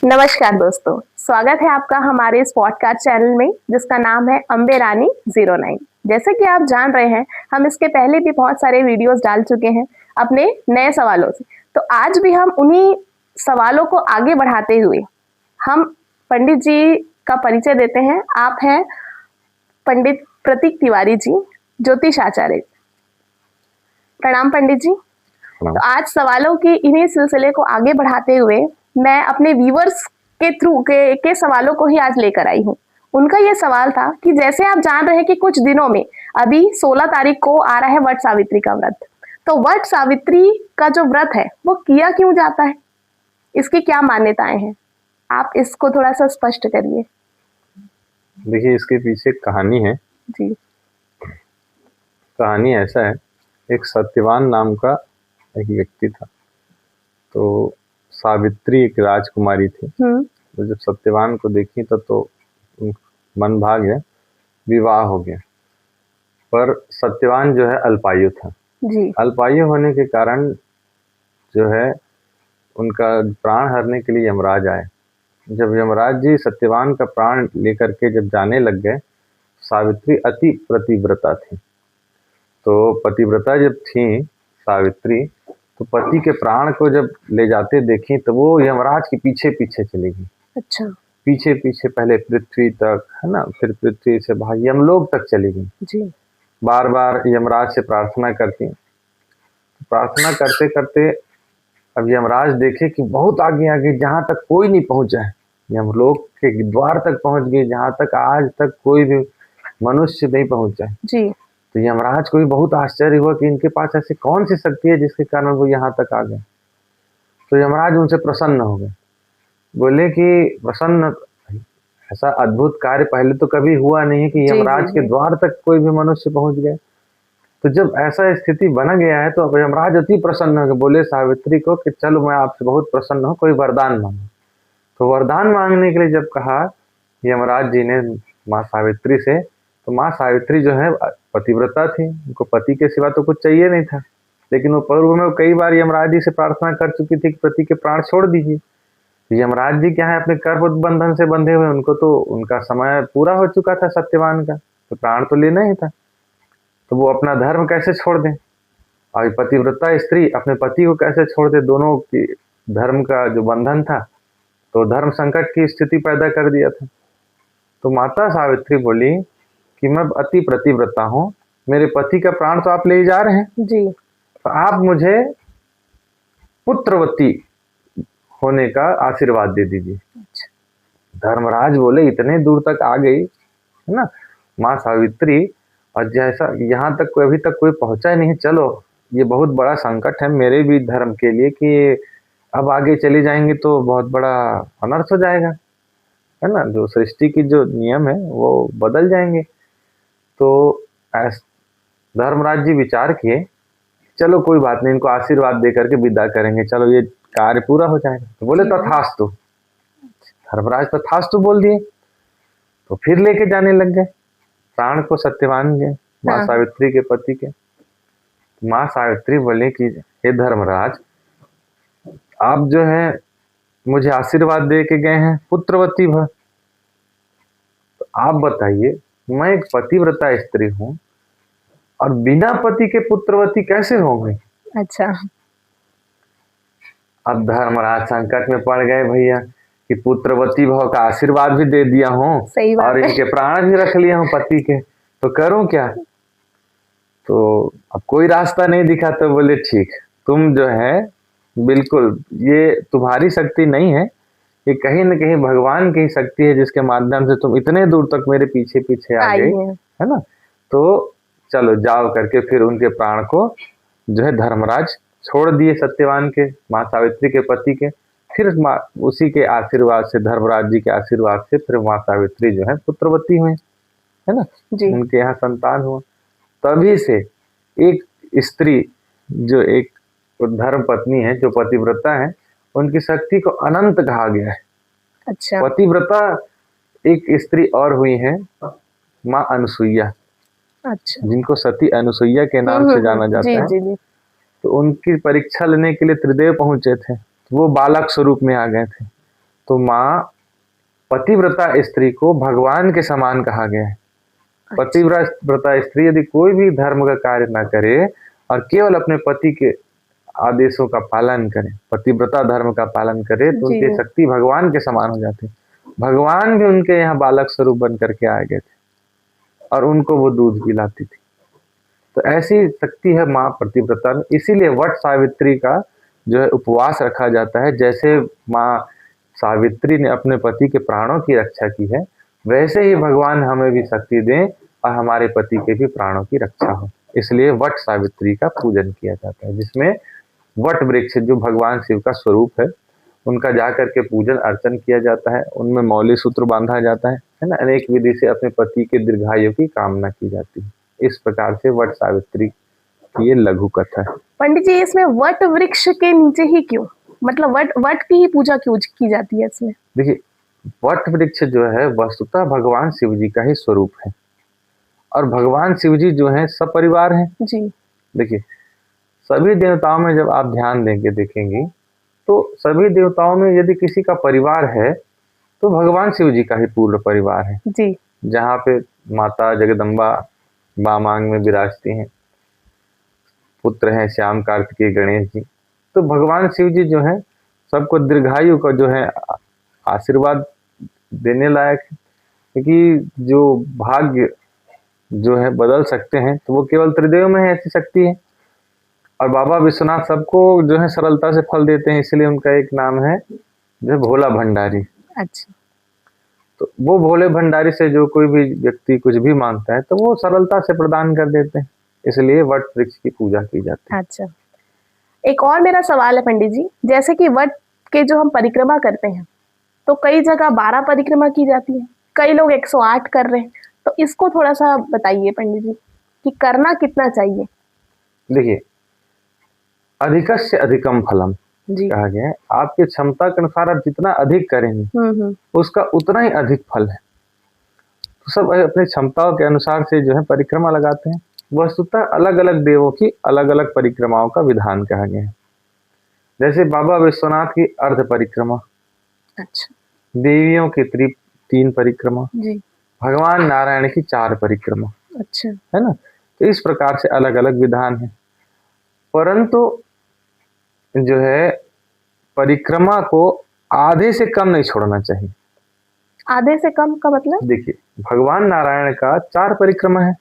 नमस्कार दोस्तों, स्वागत है आपका हमारे इस पॉडकास्ट चैनल में जिसका नाम है अम्बे रानी 09। जैसे कि आप जान रहे हैं, हम इसके पहले भी बहुत सारे वीडियोस डाल चुके हैं अपने नए सवालों से। तो आज भी हम उन्हीं सवालों को आगे बढ़ाते हुए हम पंडित जी का परिचय देते हैं। आप हैं पंडित प्रतीक तिवारी जी, ज्योतिष आचार्य। प्रणाम पंडित जी। तो आज सवालों की इन्हीं सिलसिले को आगे बढ़ाते हुए मैं अपने व्यूअर्स के थ्रू के सवालों को ही आज लेकर आई हूँ। उनका ये सवाल था कि जैसे आप जान रहे हैं कि कुछ दिनों में अभी 16 तारीख को आ रहा है वट सावित्री का व्रत, तो वट सावित्री का जो व्रत है वो किया क्यों जाता है, इसकी क्या मान्यताएं हैं, आप इसको थोड़ा सा स्पष्ट करिए। देखिए, इसके पीछे कहानी है जी। कहानी ऐसा है, एक सत्यवान नाम का एक व्यक्ति था। तो सावित्री एक राजकुमारी थी। तो जब सत्यवान को देखी तो मन भाग गया, विवाह हो गया। पर सत्यवान जो है अल्पायु था जी। अल्पायु होने के कारण जो है उनका प्राण हरने के लिए यमराज आए। जब यमराज जी सत्यवान का प्राण लेकर के जब जाने लग गए, सावित्री अति पतिव्रता थी। तो पतिव्रता जब थी सावित्री, तो पति के प्राण को जब ले जाते देखी तो वो यमराज के पीछे पीछे चली गई। अच्छा। पीछे पीछे पहले पृथ्वी तक, है ना, फिर पृथ्वी से बाहर यमलोक तक चली गई। जी। बार बार यमराज से प्रार्थना करती, प्रार्थना करते करते अब यमराज देखे कि बहुत आगे आगे, जहाँ तक कोई नहीं पहुंचा है, यमलोक के द्वार तक पहुंच गए, जहाँ तक आज तक कोई भी मनुष्य नहीं पहुंचा है। जी। तो यमराज को भी बहुत आश्चर्य हुआ कि इनके पास ऐसी कौन सी शक्ति है जिसके कारण वो यहाँ तक आ गए। तो यमराज उनसे प्रसन्न हो गए, बोले कि प्रसन्न, ऐसा अद्भुत कार्य पहले तो कभी हुआ नहीं कि यमराज के द्वार तक कोई भी मनुष्य पहुंच गए। तो जब ऐसा स्थिति बना गया है तो अब यमराज अति प्रसन्न हो गए, बोले सावित्री को कि चलो मैं आपसे बहुत प्रसन्न हूँ, कोई वरदान मांगो। तो वरदान मांगने के लिए जब कहा यमराज जी ने माँ सावित्री से, तो माँ सावित्री जो है पतिव्रता थी, उनको पति के सिवा तो कुछ चाहिए नहीं था। लेकिन वो पूर्व में कई बार यमराज जी से प्रार्थना कर चुकी थी कि पति के प्राण छोड़ दीजिए। तो यमराज जी क्या है, अपने कर्म बंधन से बंधे हुए, उनको तो उनका समय पूरा हो चुका था सत्यवान का, तो प्राण तो लेना ही था। तो वो अपना धर्म कैसे छोड़ दें, और पतिव्रता स्त्री अपने पति को कैसे छोड़ दे, दोनों की धर्म का जो बंधन था, तो धर्म संकट की स्थिति पैदा कर दिया था। तो माता सावित्री बोली कि मैं अति प्रतिव्रता हूँ, मेरे पति का प्राण तो आप ले जा रहे हैं जी, तो आप मुझे पुत्रवती होने का आशीर्वाद दे दीजिए। धर्मराज बोले इतने दूर तक आ गई है ना माँ सावित्री, और जैसा यहाँ तक अभी तक कोई पहुंचा नहीं, चलो ये बहुत बड़ा संकट है मेरे भी धर्म के लिए कि अब आगे चली जाएंगे तो बहुत बड़ा अनर्थ हो जाएगा, है ना, जो सृष्टि की जो नियम है वो बदल जाएंगे। तो धर्मराज जी विचार किए, चलो कोई बात नहीं, इनको आशीर्वाद दे करके विदा करेंगे, चलो ये कार्य पूरा हो जाएगा। तो बोले तथास्तु। धर्मराज तथास्तु बोल दिए। तो फिर लेके जाने लग गए प्राण को सत्यवान के, माँ सावित्री के पति के। माँ सावित्री बोले कि हे धर्मराज, आप जो है मुझे आशीर्वाद दे के गए हैं पुत्रवती भव, तो आप बताइए, मैं एक पतिव्रता स्त्री हूँ और बिना पति के पुत्रवती कैसे होंगे। अच्छा। अब धर्मराज संकट में पड़ गए भैया कि पुत्रवती भव का आशीर्वाद भी दे दिया हूँ और इनके प्राण भी रख लिया हूँ पति के, तो करूं क्या। तो अब कोई रास्ता नहीं दिखा। तो बोले ठीक, तुम जो है बिल्कुल, ये तुम्हारी शक्ति नहीं है, ये कहीं न कहीं भगवान की शक्ति है जिसके माध्यम से तुम इतने दूर तक मेरे पीछे पीछे आ गई, है ना। तो चलो जाओ करके फिर उनके प्राण को जो है धर्मराज छोड़ दिए सत्यवान के, माँ सावित्री के पति के। फिर उसी के आशीर्वाद से, धर्मराज जी के आशीर्वाद से फिर माँ सावित्री जो है पुत्रवती हुई, है ना, उनके यहाँ संतान हुआ। तभी से एक स्त्री जो एक धर्म पत्नी है, जो पतिव्रता है, उनकी शक्ति को अनंत कहा गया है। अच्छा। पतिव्रता एक स्त्री और हुई है माँ अनुसुईया। अच्छा। जिनको सती अनुसुईया के नाम से जाना जाता है। जी। तो उनकी परीक्षा लेने के लिए त्रिदेव पहुंचे थे, वो बालक स्वरूप में आ गए थे। तो माँ पतिव्रता स्त्री को भगवान के समान कहा गया है। पतिव्रता स्त्री यदि कोई भी धर्म का कार्य ना करे और केवल अपने पति के आदेशों का पालन करे, पतिव्रता धर्म का पालन करे, तो उनकी शक्ति भगवान के समान हो जाती है। भगवान भी उनके यहाँ बालक स्वरूप बन करके आए गए थे और उनको वो दूध पिलाती थी। तो ऐसी शक्ति है माँ पतिव्रता में। इसीलिए वट सावित्री का जो है उपवास रखा जाता है। जैसे माँ सावित्री ने अपने पति के प्राणों की रक्षा की है, वैसे ही भगवान हमें भी शक्ति दें और हमारे पति के भी प्राणों की रक्षा हो। इसलिए वट सावित्री का पूजन किया जाता है, जिसमें वट वृक्ष जो भगवान शिव का स्वरूप है, उनका जाकर के पूजन अर्चन किया जाता है, उनमें मौली सूत्र बांधा जाता है ना। अनेक विधि से अपने पति के दीर्घायु की कामना की जाती है। इस प्रकार से वट सावित्री की ये लघु कथा है। पंडित जी, इसमें वट वृक्ष के नीचे ही क्यों, मतलब वट की ही पूजा क्यों की जाती है इसमें? देखिए, वट वृक्ष जो है वस्तुतः भगवान शिव जी का ही स्वरूप है और भगवान शिव जी जो है सपरिवार हैं जी। देखिए, सभी देवताओं में जब आप ध्यान देंगे देखेंगे तो सभी देवताओं में यदि किसी का परिवार है तो भगवान शिव जी का ही पूर्ण परिवार है जी। जहाँ पे माता जगदम्बा वामांग में विराजती हैं, पुत्र हैं श्याम कार्तिकेय गणेश जी। तो भगवान शिव जी जो है सबको दीर्घायु का जो है आशीर्वाद देने लायक है, क्योंकि जो भाग्य जो है बदल सकते हैं तो वो केवल त्रिदेव में है ऐसी शक्ति है। और बाबा विश्वनाथ सबको जो है सरलता से फल देते हैं, इसलिए उनका एक नाम है जो भोला भंडारी। अच्छा। तो वो भोले भंडारी से जो कोई भी व्यक्ति कुछ भी मांगता है तो वो सरलता से प्रदान कर देते हैं, इसलिए वट वृक्ष की पूजा की जाती है। अच्छा, एक और मेरा सवाल है पंडित जी, जैसे कि वट के जो हम परिक्रमा करते हैं तो कई जगह 12 परिक्रमा की जाती है, कई लोग 108 कर रहे हैं, तो इसको थोड़ा सा बताइए पंडित जी कि करना कितना चाहिए? देखिए, अधिकस्य अधिकम फलम कहा गया है। आपकी क्षमता के अनुसार आप जितना अधिक करेंगे उसका उतना ही अधिक फल है। तो सब अपनी क्षमताओं के अनुसार से जो है परिक्रमा लगाते हैं। वस्तुतः अलग अलग देवों की अलग अलग परिक्रमाओं का विधान कहा गया है। जैसे बाबा विश्वनाथ की अर्ध परिक्रमा, अच्छा, देवियों की 3 परिक्रमा जी, भगवान नारायण की 4 परिक्रमा, अच्छा, है ना। तो इस प्रकार से अलग अलग विधान है, परंतु जो है परिक्रमा को आधे से कम नहीं छोड़ना चाहिए। आधे से कम का मतलब? देखिए, भगवान नारायण का 4 परिक्रमा है,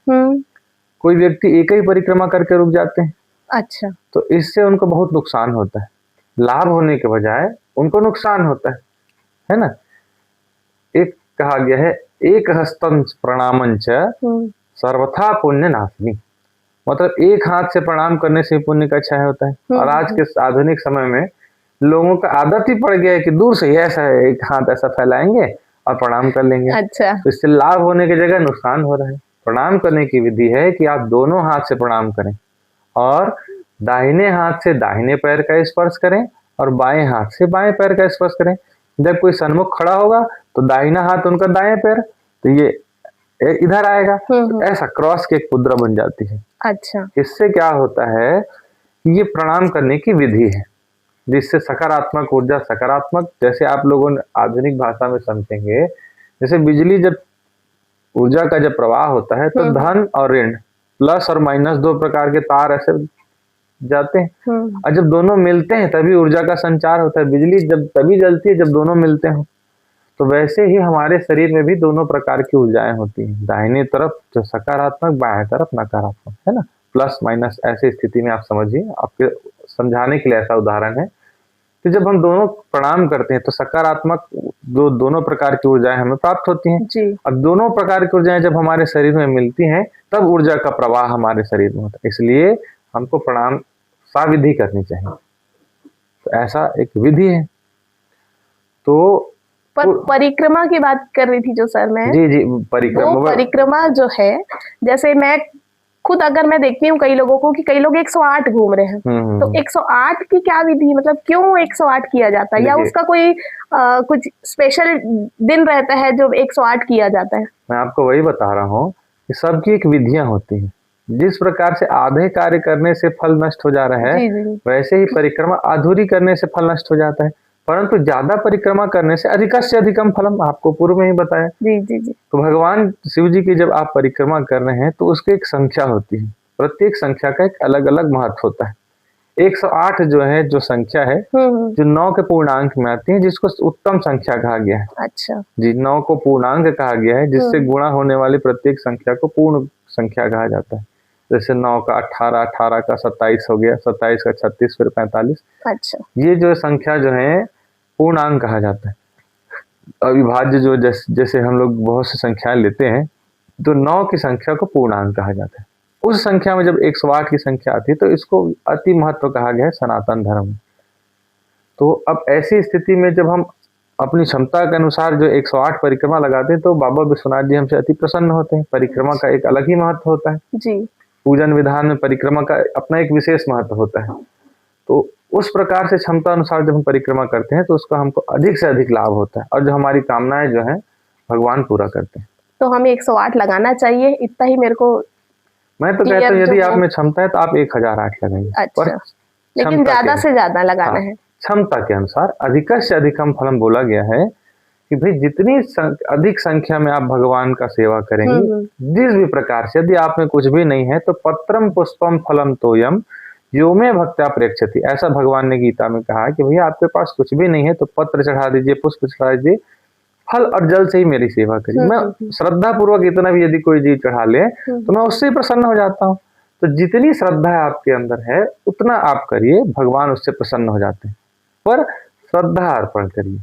कोई व्यक्ति एक ही परिक्रमा करके रुक जाते हैं। अच्छा। तो इससे उनको बहुत नुकसान होता है, लाभ होने के बजाय उनको नुकसान होता है ना। एक कहा गया है एक हस्तम प्रणामंच सर्वथा पुण्य नाशनी, मतलब एक हाथ से प्रणाम करने से पुण्य का क्षय होता है। और आज के आधुनिक समय में लोगों का आदत ही पड़ गया है कि दूर से ही ऐसा एक हाथ ऐसा फैलाएंगे और प्रणाम कर लेंगे। अच्छा। तो इससे लाभ होने की जगह नुकसान हो रहा है। प्रणाम करने की विधि है कि आप दोनों हाथ से प्रणाम करें और दाहिने हाथ से दाहिने पैर का स्पर्श करें और बाएं हाथ से बाएं पैर का स्पर्श करें। जब कोई सन्मुख खड़ा होगा तो दाहिना हाथ उनका दाएं पैर, तो ये इधर आएगा, तो ऐसा क्रॉस की एक मुद्रा बन जाती है। अच्छा। इससे क्या होता है कि ये प्रणाम करने की विधि है जिससे सकारात्मक ऊर्जा, सकारात्मक, जैसे आप लोगों ने आधुनिक भाषा में समझेंगे, जैसे बिजली जब ऊर्जा का जब प्रवाह होता है तो धन और ऋण, प्लस और माइनस 2 प्रकार के तार ऐसे जाते हैं और जब दोनों मिलते हैं तभी ऊर्जा का संचार होता है। बिजली जब तभी जलती है जब दोनों मिलते हो। तो वैसे ही हमारे शरीर में भी दोनों प्रकार की ऊर्जाएं होती हैं, दाहिने तरफ जो सकारात्मक, बाएं तरफ नकारात्मक, है ना, प्लस माइनस। ऐसी स्थिति में आप समझिए, आपके समझाने के लिए ऐसा उदाहरण है कि जब हम दोनों प्रणाम करते हैं तो सकारात्मक जो दोनों प्रकार की ऊर्जाएं हमें प्राप्त होती हैं जी। और दोनों प्रकार की ऊर्जाएं जब हमारे शरीर में मिलती हैं तब ऊर्जा का प्रवाह हमारे शरीर में होता है। इसलिए हमको प्रणाम साविधि करनी चाहिए। तो ऐसा एक विधि है। तो पर परिक्रमा की बात कर रही थी जो सर मैं, जी परिक्रमा जो है, जैसे मैं खुद अगर मैं देखती हूँ कई लोगों को कि कई लोग 108 घूम रहे हैं, तो 108 की क्या विधि, मतलब क्यों 108 किया जाता है, या उसका कोई कुछ स्पेशल दिन रहता है जो 108 किया जाता है? मैं आपको वही बता रहा हूँ कि सबकी एक विधियां होती हैं। जिस प्रकार से आधे कार्य करने से फल नष्ट हो जा रहा है, वैसे ही परिक्रमा अधूरी करने से फल नष्ट हो जाता है। परंतु ज्यादा परिक्रमा करने से अधिकम फलम, आपको पूर्व में ही बताया। जी जी जी। तो भगवान शिव जी की जब आप परिक्रमा कर रहे हैं तो उसकी एक संख्या होती है, प्रत्येक संख्या का एक अलग अलग महत्व होता है। 108 जो है, जो संख्या है, जो 9 के पूर्णांक में आती है, जिसको उत्तम संख्या कहा गया है। अच्छा जी, 9 को पूर्णांक कहा गया है, जिससे गुणा होने वाली प्रत्येक संख्या को पूर्ण संख्या कहा जाता है। जैसे 9 का 18, 18 का 27 हो गया, 27 का 36, फिर 45। अच्छा। ये जो संख्या जो है पूर्णांक कहा जाता है। अविभाज्य जो जैसे हम लोग बहुत सी संख्याएं लेते हैं, तो 9 की संख्या को पूर्णांक कहा जाता है। उस संख्या में जब 108 की संख्या आती है तो इसको अति महत्व कहा गया है सनातन धर्म में। तो अब ऐसी स्थिति में जब हम अपनी क्षमता के अनुसार जो 108 परिक्रमा लगाते हैं तो बाबा विश्वनाथ जी हमसे अति प्रसन्न होते हैं। परिक्रमा का एक अलग ही महत्व होता है जी। पूजन विधान में परिक्रमा का अपना एक विशेष महत्व होता है। तो उस प्रकार से क्षमता अनुसार जब हम परिक्रमा करते हैं तो उसका हमको अधिक से अधिक लाभ होता है, और जो हमारी कामनाएं जो है भगवान पूरा करते हैं। तो हमें 108 लगाना चाहिए, इतना ही मेरे को। मैं तो कहता हूँ यदि आप में क्षमता है तो आप 1008 लगाइए। अच्छा, लेकिन ज्यादा से ज्यादा लगाना है। क्षमता के अनुसार अधिक से अधिकम फलम बोला गया है कि भाई जितनी अधिक संख्या में आप भगवान का सेवा करेंगे, जिस भी प्रकार से, यदि आप में कुछ भी नहीं है तो पत्रम पुष्पम फलम तोयम यो में भक्त्या प्रेक्षति। ऐसा भगवान ने गीता में कहा कि भैया आपके पास कुछ भी नहीं है तो पत्र चढ़ा दीजिए, पुष्प चढ़ा दीजिए, फल और जल से ही मेरी सेवा करिए। मैं श्रद्धा पूर्वक इतना भी यदि कोई चीज चढ़ा ले तो मैं उससे ही प्रसन्न हो जाता हूँ। तो जितनी श्रद्धा आपके अंदर है उतना आप करिए, भगवान उससे प्रसन्न हो जाते हैं, पर श्रद्धा अर्पण करिए।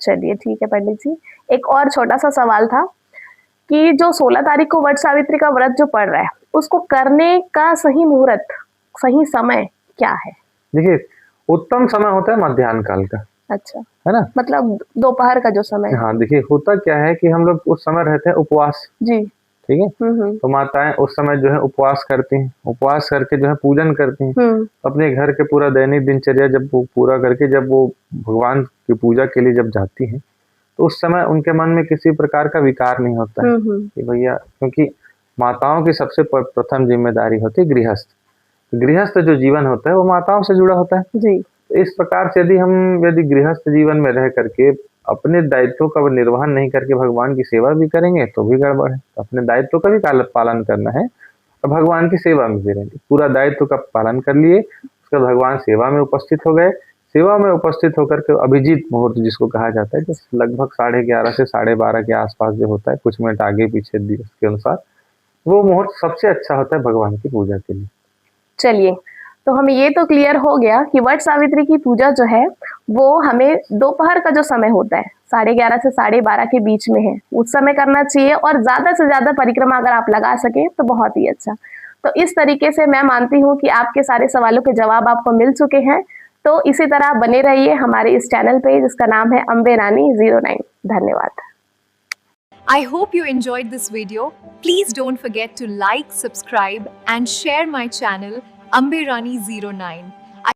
चलिए ठीक है पंडित जी, एक और छोटा सा सवाल था कि जो 16 तारीख को वट सावित्री का व्रत जो पड़ रहा है, उसको करने का सही मुहूर्त, सही समय क्या है? देखिए, उत्तम समय होता है मध्याह्न काल का। अच्छा, है ना, मतलब दोपहर का जो समय। हाँ, देखिए होता क्या है कि हम लोग उस समय रहते हैं उपवास। जी, ठीक है। तो माताएं उस समय जो है उपवास करती हैं, उपवास करके जो है पूजन करती हैं। अपने घर के पूरा दैनिक दिनचर्या जब वो पूरा करके जब वो भगवान की पूजा के लिए जब जाती हैं तो उस समय उनके मन में किसी प्रकार का विकार नहीं होता है कि भैया, क्योंकि माताओं की सबसे प्रथम जिम्मेदारी होती है गृहस्थ। गृहस्थ जो जीवन होता है वो माताओं से जुड़ा होता है। जी। तो इस प्रकार से यदि गृहस्थ जीवन में रह करके अपने दायित्वों का निर्वहन नहीं करके भगवान की सेवा भी करेंगे तो भी गड़बड़ है। अपने दायित्व का भी पालन करना है और भगवान की सेवा में भी रहेंगे। पूरा दायित्व का पालन कर लिए, उसके भगवान सेवा में उपस्थित हो गए। सेवा में उपस्थित होकर के अभिजीत मुहूर्त जिसको कहा जाता है, जो लगभग 11:30 से 12:30 के आसपास जो होता है, कुछ मिनट आगे पीछे दिवस के अनुसार, वो मुहूर्त सबसे अच्छा होता है भगवान की पूजा के लिए। चलिए, तो हमें ये तो क्लियर हो गया कि वट सावित्री की पूजा जो है वो हमें दोपहर का जो समय होता है 11:30 से 12:30 के बीच में है, उस समय करना चाहिए, और ज्यादा से ज्यादा परिक्रमा अगर आप लगा सके तो बहुत ही अच्छा। तो इस तरीके से मैं मानती हूँ कि आपके सारे सवालों के जवाब आपको मिल चुके हैं। तो इसी तरह आप बने रहिए हमारे इस चैनल पे जिसका नाम है अम्बे रानी 09। धन्यवाद। I hope you enjoyed this video. Please don't forget to like, subscribe and share my channel Ambe Rani 09.